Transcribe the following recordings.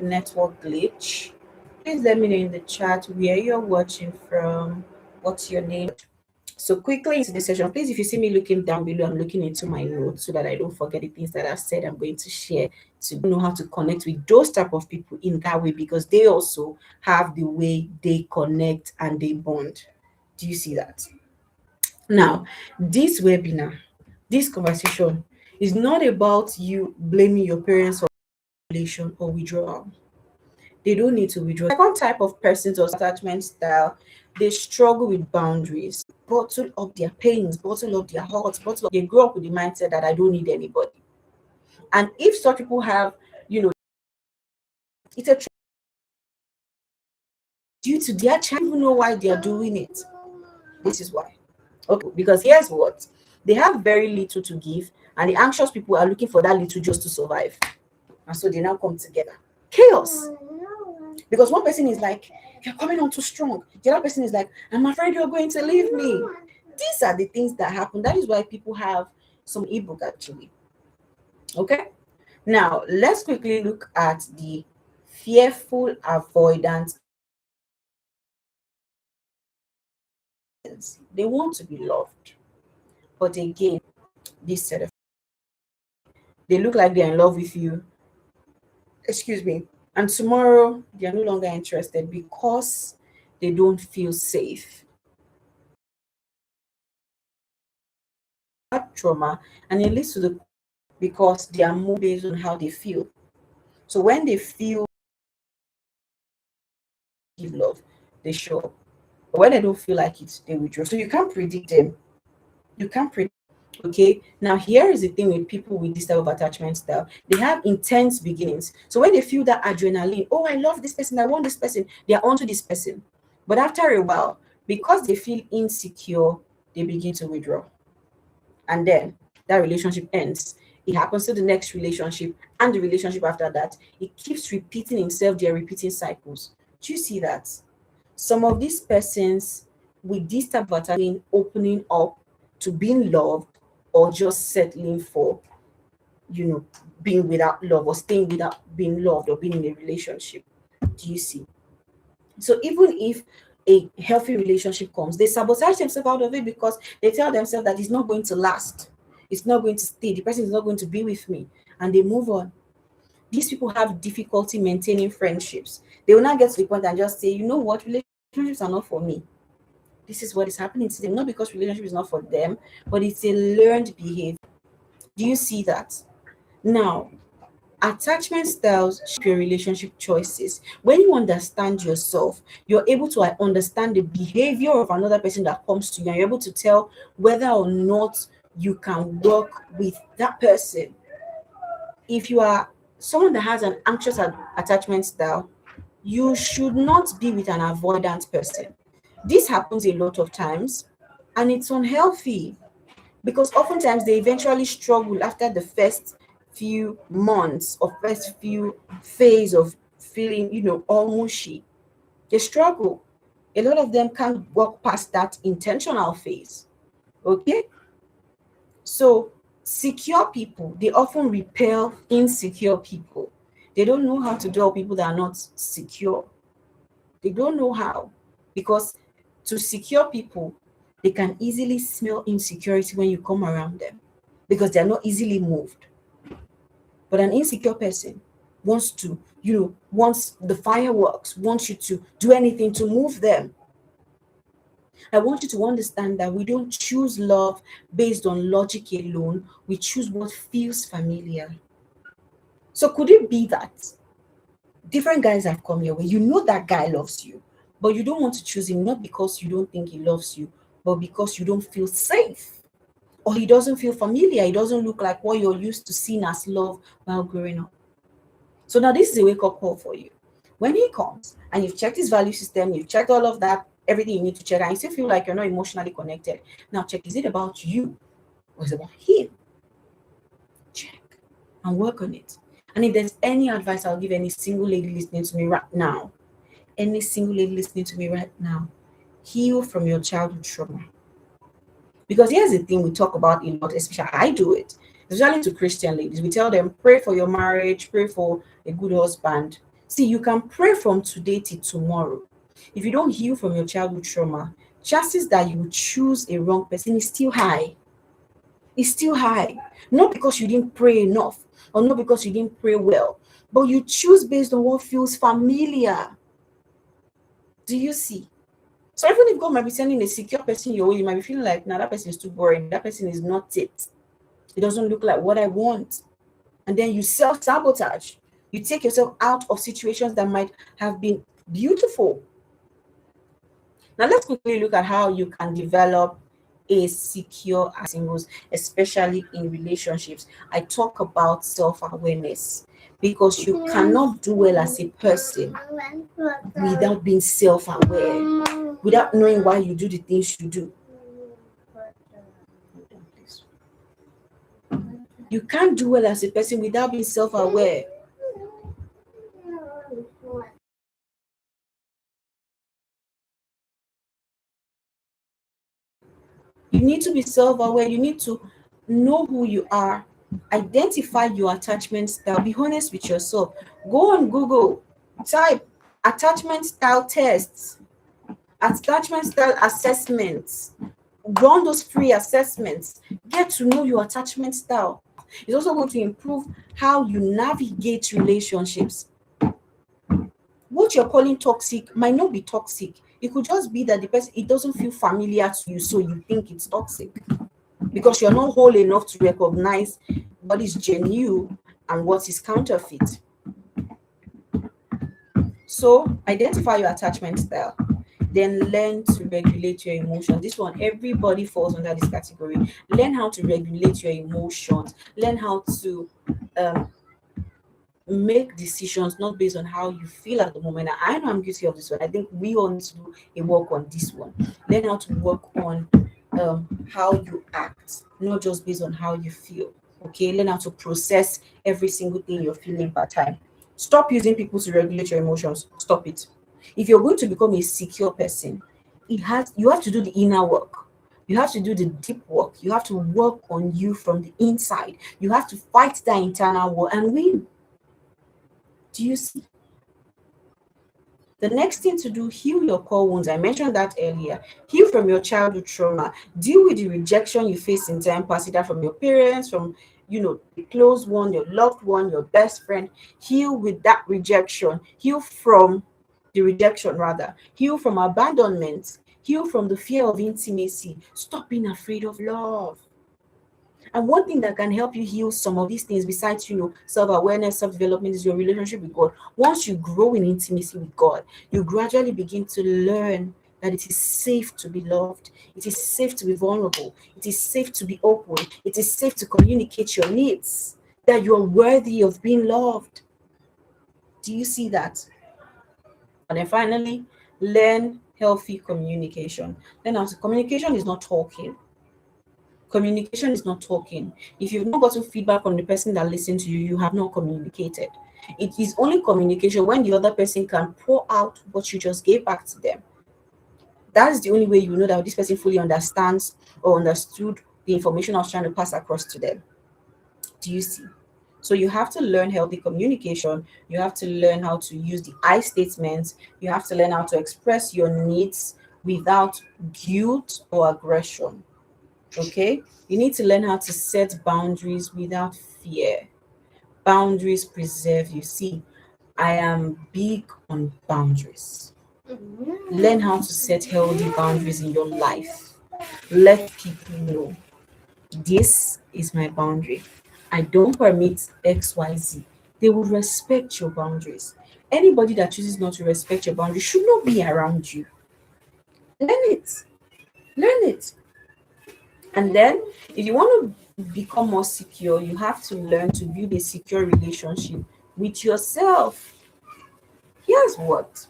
network glitch. Please let me know in the chat where you're watching from. What's your name? So quickly into the session, please, if you see me looking down below, I'm looking into my notes so that I don't forget the things that I've said I'm going to share, to know how to connect with those type of people in that way, because they also have the way they connect and they bond. Do you see that? Now, this webinar, this conversation is not about you blaming your parents for relation or withdrawal. They don't need to withdraw. Second type of persons or attachment style, they struggle with boundaries, bottle up their pains, bottle up their hurts, bottle up. They grow up with the mindset that I don't need anybody. And if such people have, it's a due to their child, even know why they are doing it. This is why. Okay, because here's what, they have very little to give, and the anxious people are looking for that little just to survive. And so they now come together. Chaos. Because one person is like, you're coming on too strong. The other person is like, I'm afraid you're going to leave me. These are the things that happen. That is why people have some ebook actually. Okay. Now let's quickly look at the fearful avoidance. They want to be loved, but again, this set of, they look like they're in love with you. Excuse me. And tomorrow they are no longer interested because they don't feel safe. Trauma, and it leads to the, because they are more based on how they feel. So when they feel give love, they show up. But when they don't feel like it, they withdraw. So you can't predict them. You can't predict. Okay. Now here is the thing with people with this type of attachment style. They have intense beginnings. So when they feel that adrenaline, oh, I love this person, I want this person, they are onto this person. But after a while, because they feel insecure, they begin to withdraw. And then that relationship ends. It happens to the next relationship and the relationship after that. It keeps repeating himself. They're repeating cycles. Do you see that? Some of these persons with this type of attachment opening up to being loved, or just settling for, being without love, or staying without being loved, or being in a relationship. Do you see? So even if a healthy relationship comes, they sabotage themselves out of it because they tell themselves that it's not going to last, it's not going to stay, the person is not going to be with me, and they move on. These people have difficulty maintaining friendships. They will not get to the point and just say, you know what, relationships are not for me. This is what is happening to them, not because relationship is not for them, but it's a learned behavior. Do you see that? Now, attachment styles shape your relationship choices. When you understand yourself, you're able to understand the behavior of another person that comes to you, and you're able to tell whether or not you can work with that person. If you are someone that has an anxious attachment style, you should not be with an avoidant person. This happens a lot of times, and it's unhealthy, because oftentimes they eventually struggle after the first few months or first few phase of feeling, all mushy. They struggle. A lot of them can't walk past that intentional phase. Okay. So secure people, they often repel insecure people. They don't know how to deal with people that are not secure. They don't know how, because to secure people, they can easily smell insecurity when you come around them, because they're not easily moved. But an insecure person wants to, wants the fireworks, wants you to do anything to move them. I want you to understand that we don't choose love based on logic alone. We choose what feels familiar. So could it be that different guys have come your way? You know that guy loves you, but you don't want to choose him, not because you don't think he loves you, but because you don't feel safe, or he doesn't feel familiar. He doesn't look like what you're used to seeing as love while growing up. So now this is a wake-up call for you. When he comes and you've checked his value system, you've checked all of that, everything you need to check, and you still feel like you're not emotionally connected, now check, is it about you or is it about him? Check and work on it. And if there's any advice I'll give any single lady listening to me right now, heal from your childhood trauma. Because here's the thing we talk about a lot, especially I do it, especially to Christian ladies. We tell them, pray for your marriage, pray for a good husband. See, you can pray from today till tomorrow. If you don't heal from your childhood trauma, chances that you choose a wrong person is still high. It's still high. Not because you didn't pray enough or not because you didn't pray well, but you choose based on what feels familiar. Do you see? So even if God might be sending a secure person your way, you might be feeling like, nah, that person is too boring. That person is not it. It doesn't look like what I want. And then you self-sabotage. You take yourself out of situations that might have been beautiful. Now let's quickly look at how you can develop a secure as singles, especially in relationships. I talk about self-awareness because you cannot do well as a person without being self-aware, without knowing why you do the things you do. You can't do well as a person without being self-aware. You need to be self-aware. You need to know who you are, identify your attachment style, be honest with yourself. Go on Google, type attachment style tests, attachment style assessments, run those free assessments, get to know your attachment style. It's also going to improve how you navigate relationships. What you're calling toxic might not be toxic. It could just be that the person, it doesn't feel familiar to you, so you think it's toxic because you're not whole enough to recognize what is genuine and what is counterfeit. So identify your attachment style, then learn to regulate your emotions. This one, everybody falls under this category. Learn how to regulate your emotions. Learn how to make decisions not based on how you feel at the moment. I know I'm guilty of this one. I think we all need to do a work on this one. Learn how to work on how you act, not just based on how you feel. Okay, learn how to process every single thing you're feeling per time. Stop using people to regulate your emotions. Stop it. If you're going to become a secure person, you have to do the inner work. You have to do the deep work. You have to work on you from the inside. You have to fight that internal war and win. Do you see? The next thing to do, heal your core wounds. I mentioned that earlier. Heal from your childhood trauma. Deal with the rejection you face in time past, either from your parents, from the close one, your loved one, your best friend. Heal with that rejection. Heal from the rejection, rather. Heal from abandonment. Heal from the fear of intimacy. Stop being afraid of love. And one thing that can help you heal some of these things, besides self-awareness, self-development, is your relationship with God. Once you grow in intimacy with God, you gradually begin to learn that it is safe to be loved, it is safe to be vulnerable, it is safe to be open, it is safe to communicate your needs, that you are worthy of being loved. Do you see that? And then finally, learn healthy communication. Communication is not talking. Communication is not talking. If you've not gotten feedback from the person that listened to you, you have not communicated. It is only communication when the other person can pour out what you just gave back to them. That's the only way you know that this person fully understands or understood the information I was trying to pass across to them. Do you see? So you have to learn healthy communication. You have to learn how to use the I statements. You have to learn how to express your needs without guilt or aggression. Okay, you need to learn how to set boundaries without fear. Boundaries preserve you. See, I am big on boundaries. Learn how to set healthy boundaries in your life. Let people know this is my boundary. I don't permit XYZ. They will respect your boundaries. Anybody that chooses not to respect your boundaries should not be around you. Learn it. Learn it. And then, if you want to become more secure, you have to learn to build a secure relationship with yourself. Here's what: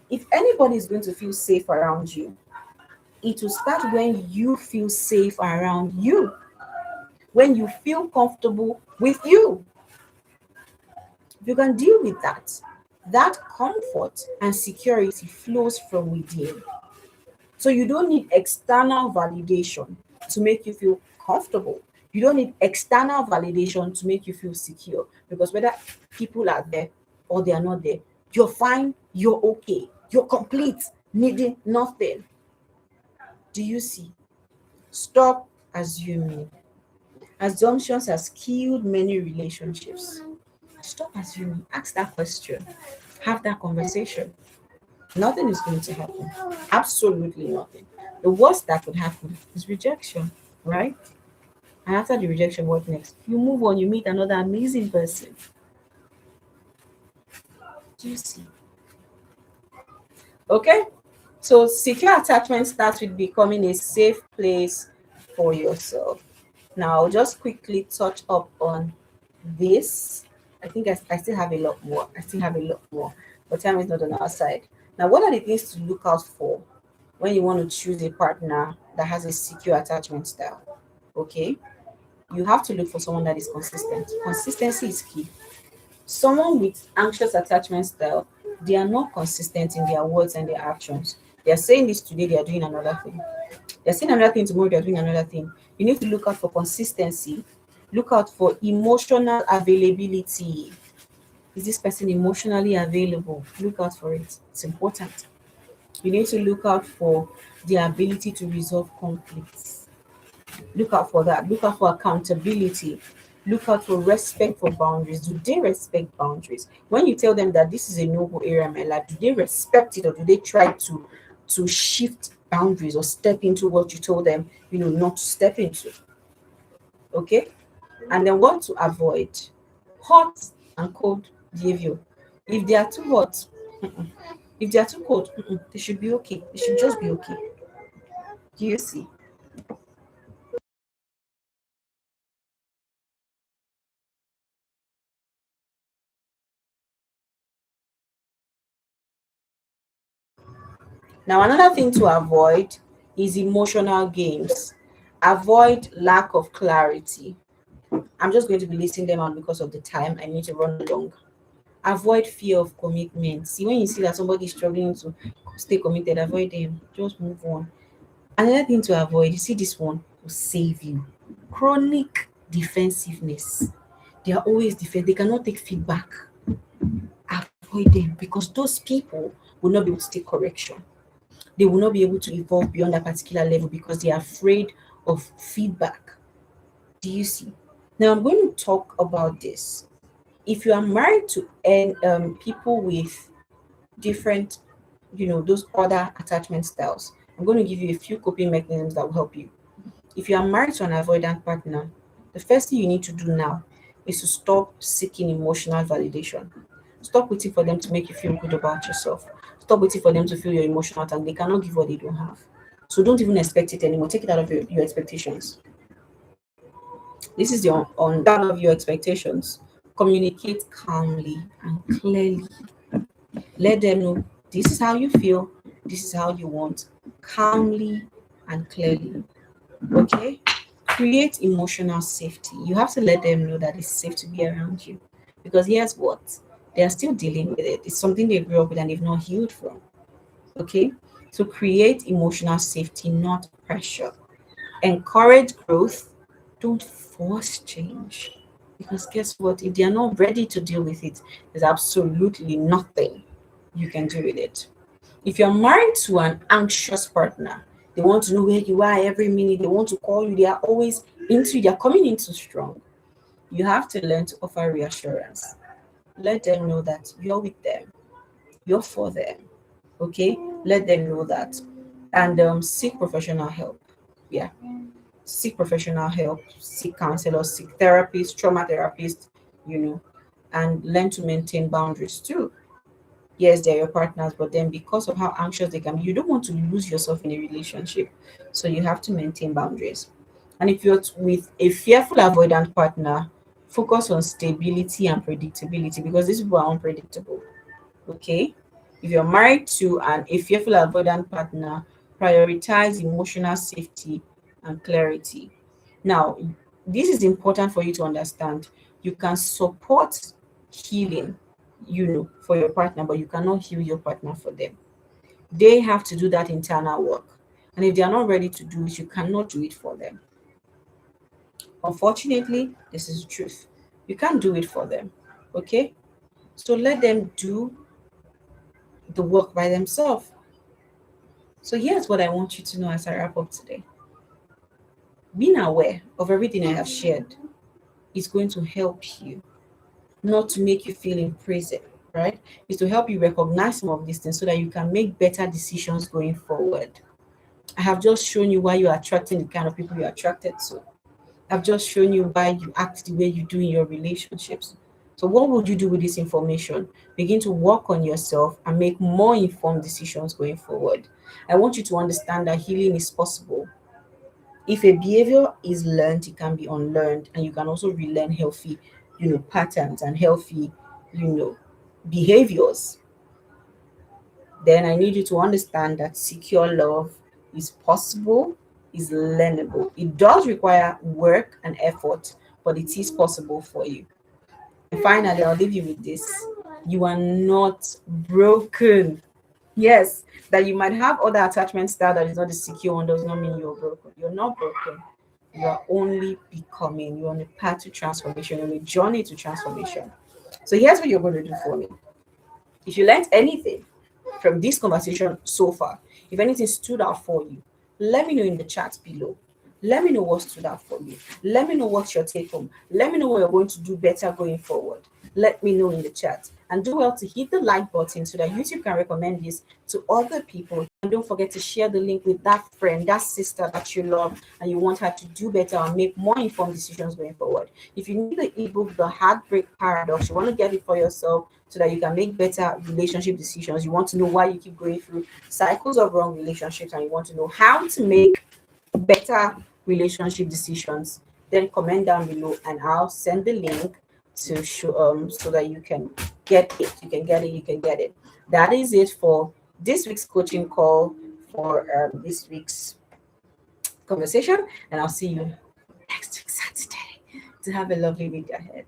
if anybody is going to feel safe around you, it will start when you feel safe around you, when you feel comfortable with you. If you can deal with that, that comfort and security flows from within. So you don't need external validation to make you feel comfortable. You don't need external validation to make you feel secure, because whether people are there or they are not there, You're fine, you're okay, you're complete, needing nothing. Do you see? Stop assuming. Assumptions has killed many relationships. Stop assuming. Ask that question. Have that conversation. Nothing is going to happen. Absolutely nothing. The worst that could happen is rejection, right? And after the rejection, what next? You move on, you meet another amazing person. Do you see? Okay? So secure attachment starts with becoming a safe place for yourself. Now, I'll just quickly touch up on this. I think I still have a lot more. I still have a lot more, but time is not on our side. Now, what are the things to look out for when you want to choose a partner that has a secure attachment style? Okay, you have to look for someone that is consistent. Consistency is key. Someone with anxious attachment style, they are not consistent in their words and their actions. They are saying this today, they are doing another thing. They're saying another thing tomorrow, they're doing another thing. You need to look out for consistency. Look out for emotional availability. Is this person emotionally available? Look out for it. It's important. You need to look out for the ability to resolve conflicts. Look out for that. Look out for accountability. Look out for respect for boundaries. Do they respect boundaries? When you tell them that this is a noble area in my life, do they respect it, or do they try to shift boundaries or step into what you told them, not to step into? Okay. And then what to avoid: hot and cold behavior. If they are too hot, mm-mm. If they are too cold, they should be okay. They should just be okay. Do you see? Now, another thing to avoid is emotional games. Avoid lack of clarity. I'm just going to be listing them out because of the time. I need to run along. Avoid fear of commitment. See, when you see that somebody is struggling to stay committed, avoid them. Just move on. Another thing to avoid, you see, this one will save you: chronic defensiveness. They are always defensive. They cannot take feedback. Avoid them, because those people will not be able to take correction. They will not be able to evolve beyond that particular level because they are afraid of feedback. Do you see? Now I'm going to talk about this. If you are married to people with different, those other attachment styles, I'm going to give you a few coping mechanisms that will help you. If you are married to an avoidant partner, the first thing you need to do now is to stop seeking emotional validation. Stop waiting for them to make you feel good about yourself. Stop waiting for them to feel your emotional tank. They cannot give what they don't have. So don't even expect it anymore. Take it out of your expectations. This is your on that of your expectations. Communicate calmly and clearly. Let them know this is how you feel, this is how you want. Calmly and clearly. Okay? Create emotional safety. You have to let them know that it's safe to be around you. Because here's what: they are still dealing with it. It's something they grew up with and they've not healed from. Okay? So create emotional safety, not pressure. Encourage growth. Don't force change. Because guess what? If they are not ready to deal with it, there's absolutely nothing you can do with it. If you're married to an anxious partner, they want to know where you are every minute, they want to call you, they are always into, they're coming in too strong. You have to learn to offer reassurance. Let them know that you're with them, you're for them. Okay? Let them know that. And seek professional help. Yeah. Seek professional help, seek counselors, seek therapists, trauma therapists, you know, and learn to maintain boundaries too. Yes, they're your partners, but then because of how anxious they can be, you don't want to lose yourself in a relationship. So you have to maintain boundaries. And if you're with a fearful avoidant partner, focus on stability and predictability, because these people are unpredictable. Okay. If you're married to a fearful avoidant partner, prioritize emotional safety and clarity. Now, this is important for you to understand. You can support healing, for your partner, but you cannot heal your partner for them. They have to do that internal work. And if they are not ready to do it, you cannot do it for them. Unfortunately, this is the truth. You can't do it for them. Okay? So let them do the work by themselves. So here's what I want you to know as I wrap up today. Being aware of everything I have shared is going to help you, not to make you feel in prison, right? Is to help you recognize some of these things so that you can make better decisions going forward. I have just shown you why you are attracting the kind of people you're attracted to. I've just shown you why you act the way you do in your relationships. So, what would you do with this information? Begin to work on yourself and make more informed decisions going forward. I want you to understand that healing is possible. If a behavior is learned, it can be unlearned, and you can also relearn healthy, patterns and healthy, you know, behaviors. Then I need you to understand that secure love is possible, is learnable. It does require work and effort, but it is possible for you. And finally, I'll leave you with this. You are not broken. Yes, that you might have other attachment style that is not the secure one does not mean you're broken. You're not broken. You are only becoming. You're on a path to transformation, you're on a journey to transformation. So here's what you're going to do for me. If you learned anything from this conversation so far, if anything stood out for you, let me know in the chat below. Let me know what stood out for you. Let me know what's your take home. Let me know what you're going to do better going forward. Let me know in the chat. And do well to hit the like button so that YouTube can recommend this to other people. And don't forget to share the link with that friend, that sister that you love, and you want her to do better and make more informed decisions going forward. If you need the ebook, The Heartbreak Paradox, you want to get it for yourself so that you can make better relationship decisions. You want to know why you keep going through cycles of wrong relationships, and you want to know how to make better relationship decisions, then comment down below and I'll send the link to show so that you can get it. You can get it, you can get it. That is it for this week's coaching call, for this week's conversation, and I'll see you next week Saturday. To have a lovely week ahead.